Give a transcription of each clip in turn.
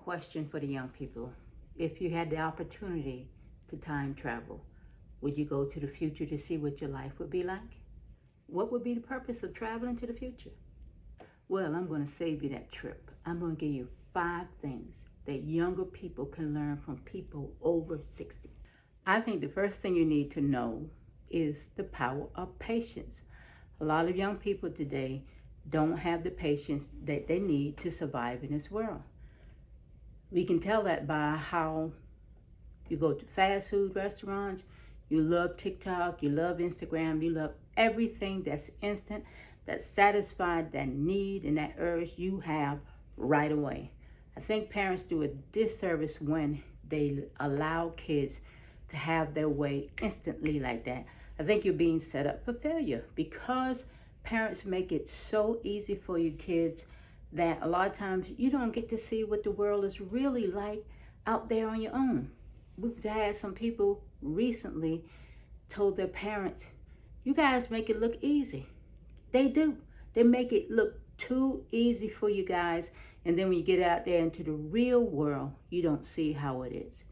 question for the young people. If you had the opportunity to time travel, would you go to the future to see what your life would be like? What would be the purpose of traveling to the future? Well, I'm going to save you that trip. I'm going to give you 5 things that younger people can learn from people over 60. I think the first thing you need to know is the power of patience. A lot of young people today don't have the patience that they need to survive in this world. We can tell that by how you go to fast food restaurants, you love TikTok, you love Instagram, you love everything that's instant, that satisfies that need and that urge you have right away. I think parents do a disservice when they allow kids to have their way instantly like that. I think you're being set up for failure because parents make it so easy for your kids that a lot of times you don't get to see what the world is really like out there on your own. We've had some people recently told their parents, you guys make it look easy. They do. They make it look too easy for you guys. And then when you get out there into the real world, you don't see how it is.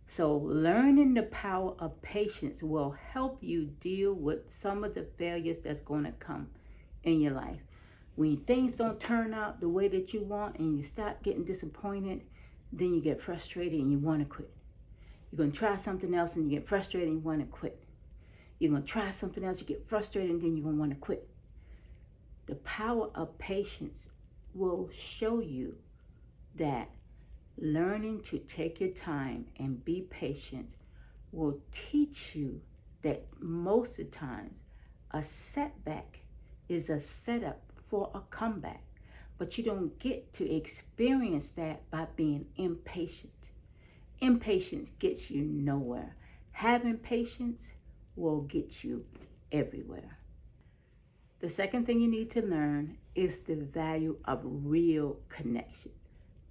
So learning the power of patience will help you deal with some of the failures that's going to come in your life. When things don't turn out the way that you want and you start getting disappointed, then you get frustrated and you want to quit. You're going to try something else and you get frustrated and you want to quit. You're going to try something else, you get frustrated, and then you're going to want to quit. The power of patience will show you that learning to take your time and be patient will teach you that most of the times a setback is a setup for a comeback. But you don't get to experience that by being impatient. Impatience gets you nowhere. Having patience will get you everywhere. The second thing you need to learn is the value of real connections.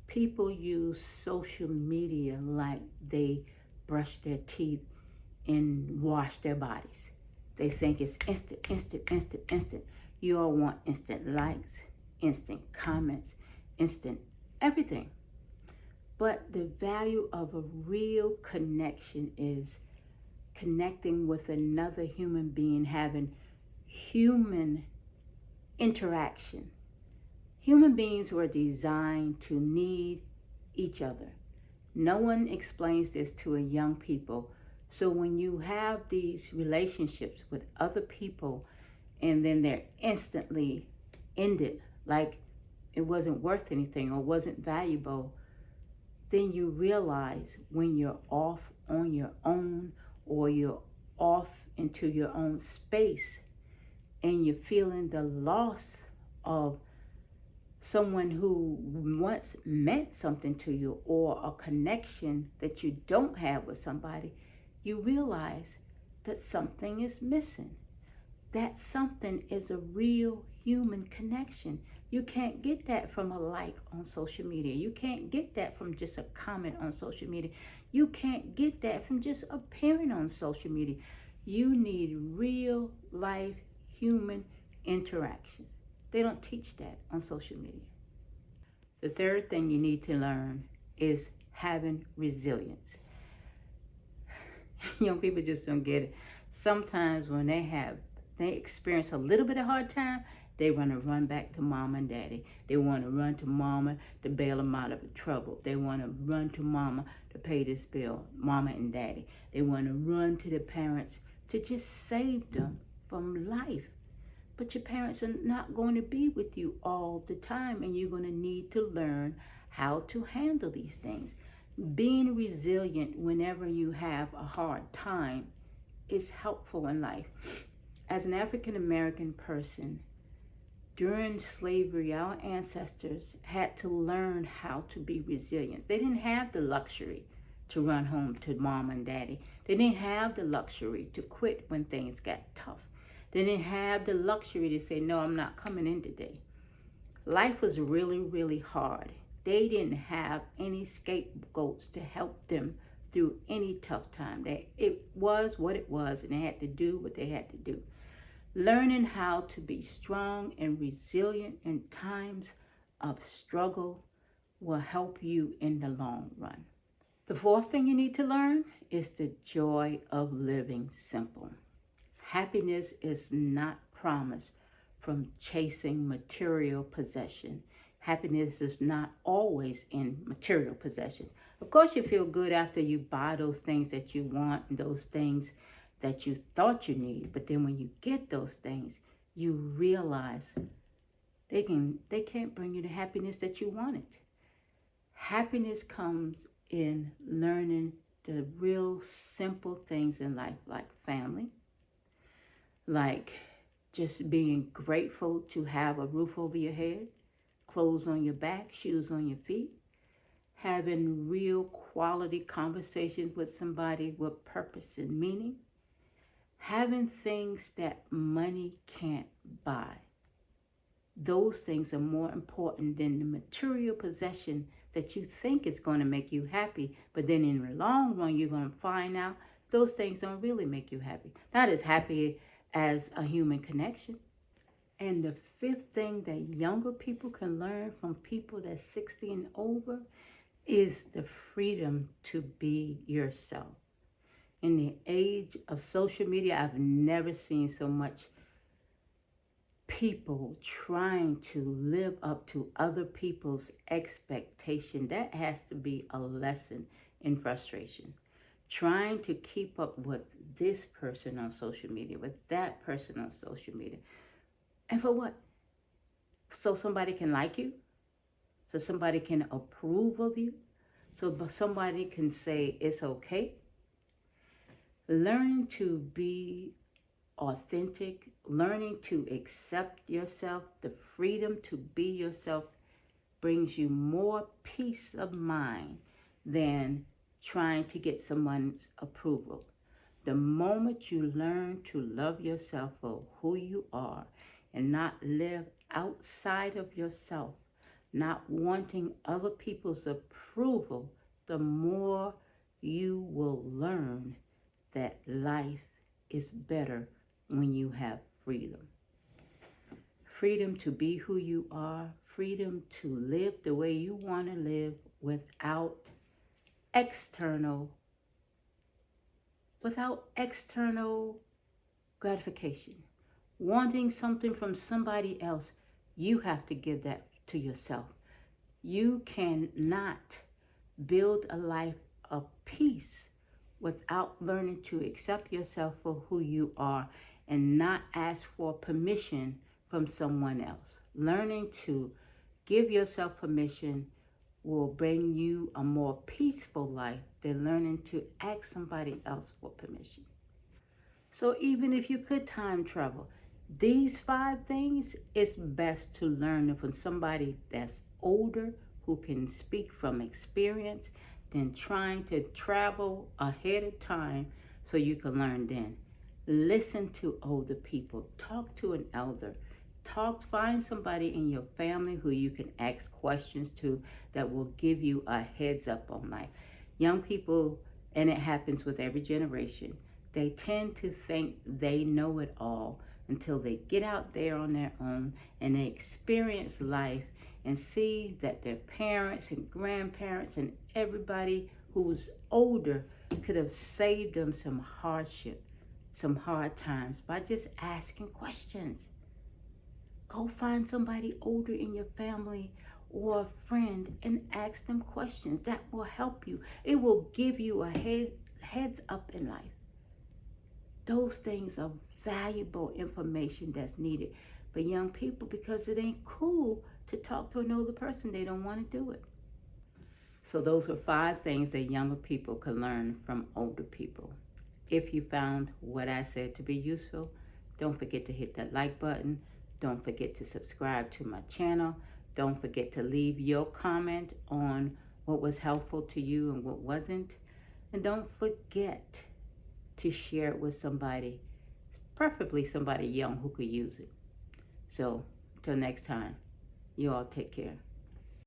People use social media like they brush their teeth and wash their bodies. They think it's instant, instant, instant, instant. You all want instant likes, instant comments, instant everything. But the value of a real connection is connecting with another human being, having human interaction. Human beings were designed to need each other. No one explains this to a young people. So when you have these relationships with other people and then they're instantly ended, like it wasn't worth anything or wasn't valuable, then you realize when you're off on your own or you're off into your own space and you're feeling the loss of someone who once meant something to you or a connection that you don't have with somebody, you realize that something is missing. That something is a real human connection. You can't get that from a like on social media. You can't get that from just a comment on social media. You can't get that from just appearing on social media. You need real life human interaction. They don't teach that on social media. The third thing you need to learn is having resilience. Young people just don't get it. Sometimes when they experience a little bit of hard time, they want to run back to mama and daddy. They want to run to mama to bail them out of trouble. They want to run to mama to pay this bill, mama and daddy. They want to run to their parents to just save them from life. But your parents are not going to be with you all the time, and you're going to need to learn how to handle these things. Being resilient whenever you have a hard time is helpful in life. As an African American person, during slavery, our ancestors had to learn how to be resilient. They didn't have the luxury to run home to mom and daddy. They didn't have the luxury to quit when things got tough. They didn't have the luxury to say, no, I'm not coming in today. Life was really, really hard. They didn't have any scapegoats to help them through any tough time. It was what it was, and they had to do what they had to do. Learning how to be strong and resilient in times of struggle will help you in the long run. The fourth thing you need to learn is the joy of living simple. Happiness is not promised from chasing material possession. Happiness is not always in material possession. Of course, you feel good after you buy those things that you want and those things that you thought you need. But then when you get those things, you realize they can't bring you the happiness that you wanted. Happiness comes in learning the real simple things in life, like family, like just being grateful to have a roof over your head, clothes on your back, shoes on your feet, having real quality conversations with somebody with purpose and meaning, having things that money can't buy. Those things are more important than the material possession that you think is going to make you happy, but then in the long run, you're going to find out those things don't really make you happy. Not as happy as a human connection. And the fifth thing that younger people can learn from people that's 60 and over is the freedom to be yourself. In the age of social media, I've never seen so much people trying to live up to other people's expectation. That has to be a lesson in frustration. Trying to keep up with this person on social media, with that person on social media. And for what? So somebody can like you? So somebody can approve of you? So somebody can say it's okay? Learning to be authentic, learning to accept yourself, the freedom to be yourself brings you more peace of mind than trying to get someone's approval. The moment you learn to love yourself for who you are and not live outside of yourself, not wanting other people's approval, the more you will learn that life is better when you have freedom. Freedom to be who you are, freedom to live the way you want to live without external gratification. Wanting something from somebody else, you have to give that to yourself. You cannot build a life of peace without learning to accept yourself for who you are and not ask for permission from someone else. Learning to give yourself permission will bring you a more peaceful life than learning to ask somebody else for permission. So even if you could time travel, these 5 things, it's best to learn from somebody that's older who can speak from experience than trying to travel ahead of time so you can learn then. Listen to older people. Talk to an elder. Find somebody in your family who you can ask questions to that will give you a heads up on life. Young people, and it happens with every generation, they tend to think they know it all until they get out there on their own and they experience life and see that their parents and grandparents and everybody who's older could have saved them some hardship, some hard times by just asking questions. Go find somebody older in your family or a friend and ask them questions. That will help you. It will give you a heads up in life. Those things are valuable information that's needed for young people because it ain't cool to talk to an older person. They don't want to do it. So those are 5 things that younger people can learn from older people. If you found what I said to be useful, don't forget to hit that like button. Don't forget to subscribe to my channel. Don't forget to leave your comment on what was helpful to you and what wasn't. And don't forget to share it with somebody, preferably somebody young who could use it. So, until next time, you all take care.